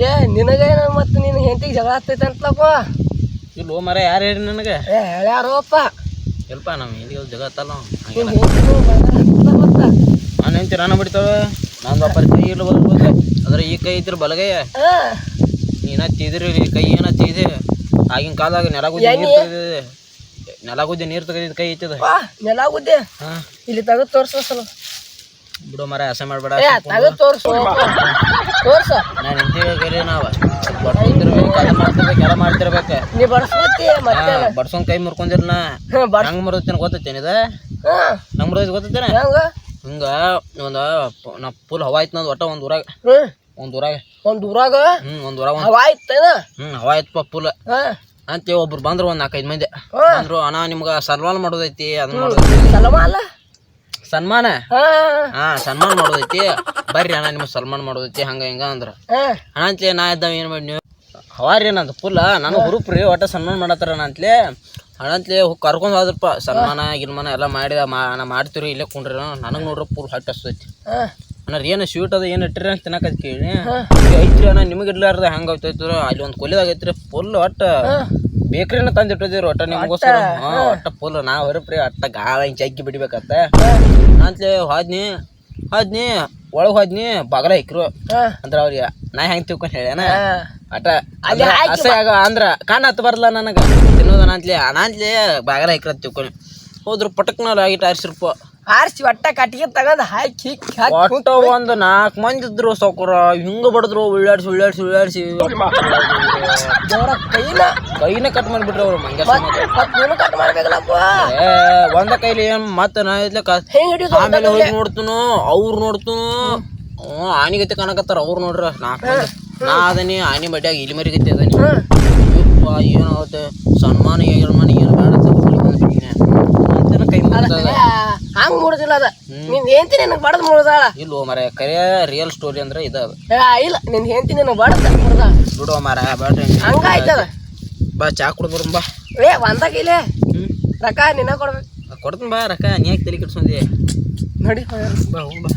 ಏ ನಿನಗೇನ ಮತ್ತು ನಿನ್ನ ಹೆಂಡತಿಗೆ ಜಗಳ ಆಗ್ತೈತೆ ಅಂತಲಪ್ಪ. ಇಲ್ಲ ಮರ ಯಾರು ಹೇಳಿ ನನಗೆ ಹೇಳ್ಯಾರೋಪ್ಪ. ಸ್ವಲ್ಪ ನಮ್ಮ ಹೆಂಡತಿಗೆ ಜಗಳ ಆತಲ್ಲ ನಾನು ಹೆಂಡತಿ ನಾನು ಬಿಡ್ತಾವೆ. ನಾನು ಒಬ್ಬರ ಕೈ ಇಲ್ಲ ಬರ್ಬೋದು ಅಂದ್ರೆ ಈ ಕೈ ಐತಿರ ಬಲಗೈಯ ನೀನ ತಿದ್ರಿ ಕೈ ಏನ ತಿದೆ. ಆಗಿನ ಕಾಲದಾಗ ನೆಲಗುದ್ದೆ ನೀರು ತೆಗೆದಿದ್ದು ಕೈ ಐತದ ನೆಲಾಗುದ್ದೆ. ಇಲ್ಲಿ ತೆಗೆದು ತೋರ್ಸಲ್ಲ ಬಿಡು ಮರ ಆಸೆ ಮಾಡ್ಬೇಡ. ತೆಗೆದು ತೋರ್ಸು ತೋರ್ಸ. ನಾನು ಹೆಂಡತಿ ನಾವು ಎಲ್ಲ ಮಾಡ್ತಿರ್ಬೇಕು. ನೀ ಬಡ್ಸ್ಕೊತಿ ಮತ್ತೆ ಬಡ್ಸೊಂದ್ ಕೈ ಮುರ್ಕೊಂಡಿರ್ನ ಹಂಗ ಮುರಿತೇನೆ ಗೊತ್ತೈತೇನೆ ಇದು ಹಂಗ ಮುರಿದ್ ಗೊತ್ತೈತೇನೆ ಹಿಂಗ ಒಂದ ನಾ ಫುಲ್ ಹವಾ ಆಯ್ತು ನಂದು ಒಟ್ಟ ಒಂದ್ ಊರಾಗ ಹವಾ ಆಯ್ತಪ್ಪ ಫುಲ್ ಅಂತ ಒಬ್ರು ಬಂದ್ರು ಒಂದ್ 4-5 ಮಂದಿ ಅಂದ್ರು ಅಣ್ಣ ನಿಮ್ಗ ಸನ್ಮಾನ ಮಾಡೋದೈತಿ ಅದನ್ನ ಮಾಡೋದೈತಿ ಸನ್ಮಾನ ಸನ್ಮಾನ ಮಾಡೋದೈತಿ ಬರ್ರಿ ಅಣ್ಣ ನಿಮ್ಗೆ ಸನ್ಮಾನ ಮಾಡೋದೈತಿ ಹಂಗ ಹಿಂಗ ಅಂದ್ರ ಅಣ್ಣ ಅಂತಲೇ ನಾ ಇದ್ದಾವ ಏನ್ ಮಾಡಿ ನೀವು ಹವಾರಿ ಏನಂತ ಫುಲ್ ನನಗೆ ಹುರುಪ್ರಿ ಒಟ್ಟ ಸನ್ಮಾನ ಮಾಡತ್ತಾರ ಅಂತಲೇ ಅಣ್ಣಂತಲೇ ಕರ್ಕೊಂಡ್ ಹೋದ್ರಪ್ಪ ಸನ್ಮಾನ ಗಿನ್ಮಾನ ಎಲ್ಲ ಮಾಡಿದ ನಾ ಮಾಡ್ತೀವ್ರಿ ಇಲ್ಲೇ ಕುಂಡ್ರಿ ನನಗೆ ನೋಡ್ರಿ ಫುಲ್ ಹೊಟ್ಟೆ ಹಸ್ತೈತಿ ಅಣ್ಣ ಏನು ಸ್ವೀಟ್ ಅದ ಏನು ಇಟ್ಟಿರಿ ಅಂತ ತಿನ್ನಕತ್ ಕೇಳಿ ಐತ್ರಿ ಅಣ್ಣ ನಿಮಗೆ ಇಡ್ಲಾರ್ದ ಹೆಂಗೆ ಆಗ್ತೈತ್ರ ಅಲ್ಲಿ ಒಂದು ಕೊಲಿದಾಗ ಐತ್ರಿ ಫುಲ್ ಒಟ್ಟ ಬೇಕ್ರಿನ ತಂದು ಇಟ್ಟಿದ್ದೀರಿ ಒಟ್ಟ ನಿಮಗೋಸ್ಕರ ಒಟ್ಟ ಫುಲ್ ನಾ ಹೊರಪ್ರಿ ಒಟ್ಟ ಗಾಳ ಹಿಂಗೆ ಚಕ್ಕಿ ಬಿಡ್ಬೇಕತ್ತ ಅಂತಲೇ ಹೋದ್ನಿ ಒಳಗೆ ಹೋದ್ನಿ ಬಾಗಲ ಇಕ್ರು ಅಂದ್ರ ಅವ್ರಿಗೆ ನಾ ಹೆಂಗೆ ತಿಳ್ಕೊಂಡು ಹೇಳ್ಯಾನ ಅಟ ಅಸೆ ಆಗ ಅಂದ್ರ ಕಾಣ ಹತ್ತು ಬರಲ್ಲ ನನಗೆ ತಿನ್ನೋದನ ಅಂತಲೇ ಅನಾಂತಲೇ ಬಾಗಲ ಇಕ್ರ ತಿಳ್ಕೊಂಡು ಹೋದ್ರು ಪಟಕ್ನಲ್ಲಿ ಆಗಿಟ್ಟು ಆರಿಸಿರ್ಪ ಆರಿಸಿ ಒಟ್ಟ ಕಟ್ಟಿಗೆ ತಗದ್ ಹಾಕಿ ಒಟ್ಟ ಒಂದು 4 ಮಂದಿ ಇದ್ರು ಸೌಕರ ಹಿಂಗ ಬಡದ್ರು ಉಳ್ಳಾಡ್ಸಿ ಕೈನ ಕಟ್ ಮಾಡಿಬಿಟ್ರಿ ಅವ್ರು ಮಂಗ್ಯ ಕಟ್ ಮಾಡ್ಬೇಕಲ್ಲಪ್ಪ ಒಂದ ಕೈಲಿ ಏನ್ ಮತ್ತ ನಾ ಆಮೇಲೆ ಹೋಗಿ ನೋಡ್ತನು ಅವ್ರು ನೋಡ್ತನು ಆನಿಗತಿ ಕಾಣಕತ್ತಾರ ಅವ್ರು ನೋಡ್ರ 4 ಮಂದಿ ನಾ ಅದನಿ ಆನಿ ಬಡ್ಯಾಗ ಇಲ್ಲಿ ಮರಿಗತಿ ಅದನಿ ಏನಾಗುತ್ತೆ ಸನ್ಮಾನ ಏನು ಬೇಡ ಕೈ ಹಂಗ ಮೂಡುದಿಲ್ಲ ಅದ ನಿನ್ ಹೆಂಡತಿ ನಿನಗೆ ಬಡದ್ ಮುಳ್ದಾಳ ಇಲ್ವೋ ಮರ ಕರೆ ರಿಯಲ್ ಸ್ಟೋರಿ ಅಂದ್ರೆ ಇದ ಇಲ್ಲ ನಿನ್ ಹೆಂಡತಿ ನಿನಗೆ ಬಡದ್ ಮುಳ್ದಾಳ ಬಿಡುವ ಮರ ಬೇಡ್ರಿ ಹಂಗ ಆಯ್ತದ ಬಾ ಚಾ ಕುಡ್ದು ಬಾ ಒಂದಾಗ ಇಲ್ಲೇ ರೊಕ್ಕ ನಿನ್ನ ಕೊಡ್ಬೇಕು ಕೊಡ್ತೀನಿ ಬಾ ರೊಕ್ಕ ನೀ ಯಾಕೆ ತಲೆ ಕೆಡ್ಸೊಂದಿ ನೋಡಿ ಬಾ ಹೋಗ್ ಬಾ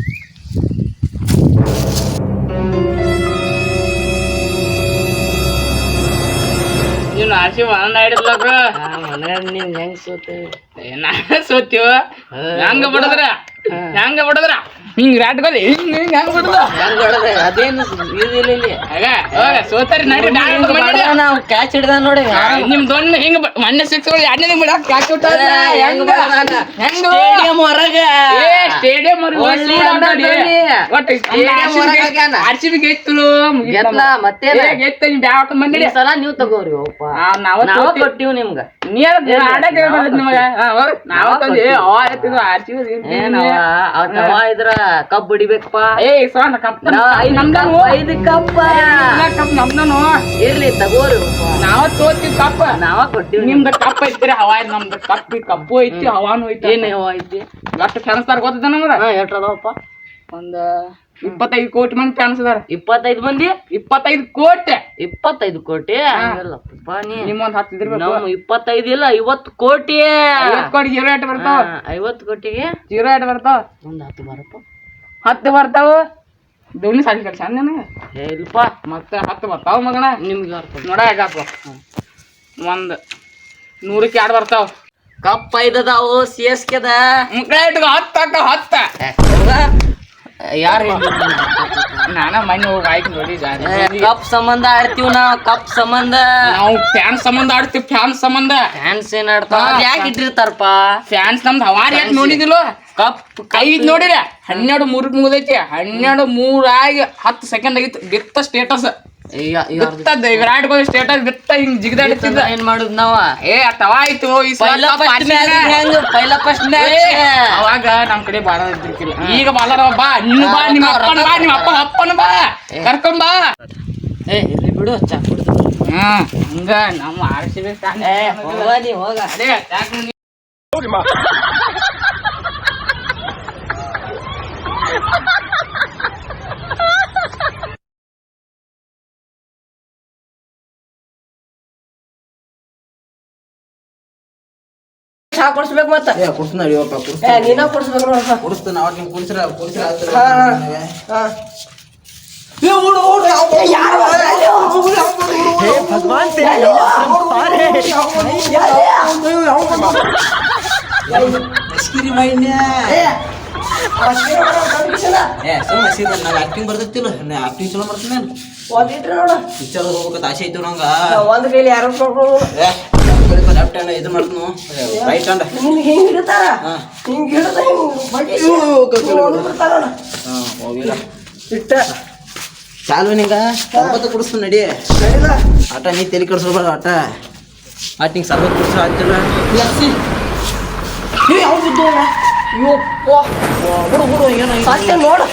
ನೀನು ಆರ್ಸಿ ಮನ ಹಿಡಿದ್ಲಕ್ಕ ನೀನ್ ಹೆಂಗ್ ಸೋತೆ ನಾನ ಸೋತೀವ ಹೆಂಗ ಬಡದ್ರ ಹಿಂಗ್ ರಾಟ್ಕೊಲಿ ಹಿಂಗ್ ಹೆಂಗ್ ಬಡದ ಅದೇನು ಇಲ್ಲಿ ಸೋತಾರಿ ನಾವು ಕ್ಯಾಚ್ ಹಿಡ್ದ ನೋಡಿ ನಿಮ್ ದೊಣ್ಣ ಹಿಂಗ ಮೊನ್ನೆ 6 2 ಬಿಡಕ್ ಕ್ಯಾಚ್ ಸ್ಟೇಡಿಯಂ ಹೊರಗೆ ಸ್ಟೇಡಿಯಂ ಆರ್ಸಿಬಿ ಗೆತ್ತಲು ಮತ್ತೆ ಗೆತ್ತ ನೀವ್ ಬ್ಯಾಟ್ ಮಂದಿ ಸಲ ನೀವು ತಗೋರಿ ನಾವ ಕೊಟ್ಟಿವ್ ನಿಮ್ಗ ನಾವ ತಂದಿ ಆರ್ಸಿಬಿ ಇದ್ರ ಕಪ್ ಬಿಡಿಬೇಕಪ್ಪ ನಮ್ದನು ಇರ್ಲಿ ತಗೋರಿ ನಾವ ತೋತಿದ್ ಕಪ್ಪ ನಾವ ಕೊಟ್ಟಿವಿ ನಿಮ್ದ ಕಪ್ ಐತ್ರಿ ಹವಾ ನಮ್ದು ಕಪ್ಪು ಐತಿ ಹವಾನು ಐತಿ ಏನ್ ಹವಾ ಐತಿ ಎಷ್ಟು ಫ್ಯಾನ್ಸ್ ತಾರ ಗೊತ್ತದ ನಮ್ಗ ಎಷ್ಟದವಪ್ಪ ಒಂದ 25 ಕೋಟಿ ಮಂದಿ ಫ್ಯಾನ್ಸ್ ಅದಾರ 25 ಮಂದಿ 25 ಕೋಟಿ 25 ಕೋಟಿ ನಿಮ್ಮೊಂದ್ 10 ಇದ್ರಿ ನಮ್ಮ 25 ಇಲ್ಲ 50 ಕೋಟಿ 50 ಕೋಟಿ 0 8 ಬರ್ತಾವ 50 ಕೋಟಿಗೆ 0 8 ಬರ್ತಾವ ಒಂದ್ 10 ಬರಪ್ಪ 10 ಬರ್ತಾವ ದೋಣಿ ಸಾಲಿ ಕೆಲಸ ನನಗೆ ಇಲ್ಪ ಮತ್ತೆ 10 ಬರ್ತಾವ ಮಗನ ನಿಮ್ಗೆ ನೋಡ ಹೇಗಪ್ಪ ಒಂದ್ 100ಕ್ಕೆ 2 ಬರ್ತಾವ ಕಪ್ 5 ಅದಾವು CSK ದ ಮುಕ್ಳ ಇಟ್ಕೊ 10 ಯಾರು ನಾನ ಮನೆ ಹೋಗಿ ಆಯ್ತು ನೋಡಿ ಕಪ್ ಸಂಬಂಧ ಆಡ್ತೀವ್ ನಾವ್ ಕಪ್ ಸಂಬಂಧ ನಾವು ಫ್ಯಾನ್ ಸಂಬಂಧ ಆಡ್ತೀವಿ ಫ್ಯಾನ್ಸ್ ಏನ್ ಆಡ್ತಾವ ಯಾಕೆ ಇಟ್ಟಿರ್ತಾರಪ್ಪ ಫ್ಯಾನ್ಸ್ ನಮ್ದು ಹವಾರಿ ಯಾಕೆ ನೋಡಿದಿಲ್ಲ ಕಪ್ 5 ನೋಡಿರ 12 3 ಮುಗಿದೈತಿ 12 3 ಆಗಿ 10 ಸೆಕೆಂಡ್ ಆಗಿತ್ತು ಬಿತ್ತ ಸ್ಟೇಟಸ್ ವಿರಾಟ್ ಕೊಹ್ಲಿ ಸ್ಟೇಟಸ್ ಬಿತ್ತ ಹಿಂಗ್ ಜಿಗದಾಡ್ತಿದ್ದ ಏನ್ ಮಾಡುದ್ ನಾವ ತವಾ ಆಯ್ತು ಅವಾಗ ನಮ್ ಕಡೆ ಬಾಳ ಇದ್ದಿರ್ಕಿಲ್ಲ ಈಗ ಬಾಲರ ಬಾ ಇನ್ನು ಬಾ ನಿಮ್ಮ ಅಪ್ಪನ ಬಾ ನಿಮ್ಮ ಅಪ್ಪನ ಬಾ ಕರ್ಕೊಂಡ್ ಬಾ ಇರ್ಲಿ ಬಿಡು ಚಾ ಕುಡ್ದು ಹಂಗ ನಮ್ಮ ಆರ್ಸಿಬಿ ಹೋಗ ಅದೇ ಚಾ ಕೊಡ್ಸ್ಬೇಕು ಮತ್ತ ನೀನ ಕೊಡ್ಸ್ಬೇಕು ನೋಡಪ್ಪ ಕುಡಿಸ್ತಾನ ಅವ್ರು ನಿಮ್ಗೆ ಕುಡಿಸ್ರ ಆಕ್ಟಿಂಗ್ ಬರ್ತೈತಿಲ್ಲ ಆಕ್ಟಿಂಗ್ ಚಲೋ ಮಾಡ್ತೀನಿ ನಾನು ಪಿಕ್ಚರ್ ಹೋಗ್ಬೇಕಂತ ಆಸೆ ಐತಿ ನಂಗ ಒಂದ್ ಕೈಲಿ ಯಾರು ಲೆಫ್ಟ್ ಹ್ಯಾಂಡ್ ಇದು ಮಾಡ್ತೀನಿ ರೈಟ್ ಹ್ಯಾಂಡ್ ಹಿಂಗ್ ಹಿಡಿತಾರ ಹಿಂಗ್ ಹಿಡಿದ ಹೋಗಿಲ್ಲ ಇಟ್ಟ ಚಾಲು ನಿಂಗ ಸರ್ಬತ್ತ ಕುಡಿಸ್ತು ನಡಿ ಆಟ ನೀ ತಲೆ ಕೆಡಿಸ್ಬೇಡ ಆಟ ಹಿಂಗೆ ಸರ್ಬತ್ ಕುಡಿಸ ಆಯ್ತಿಲ್ಲ ನೋಡು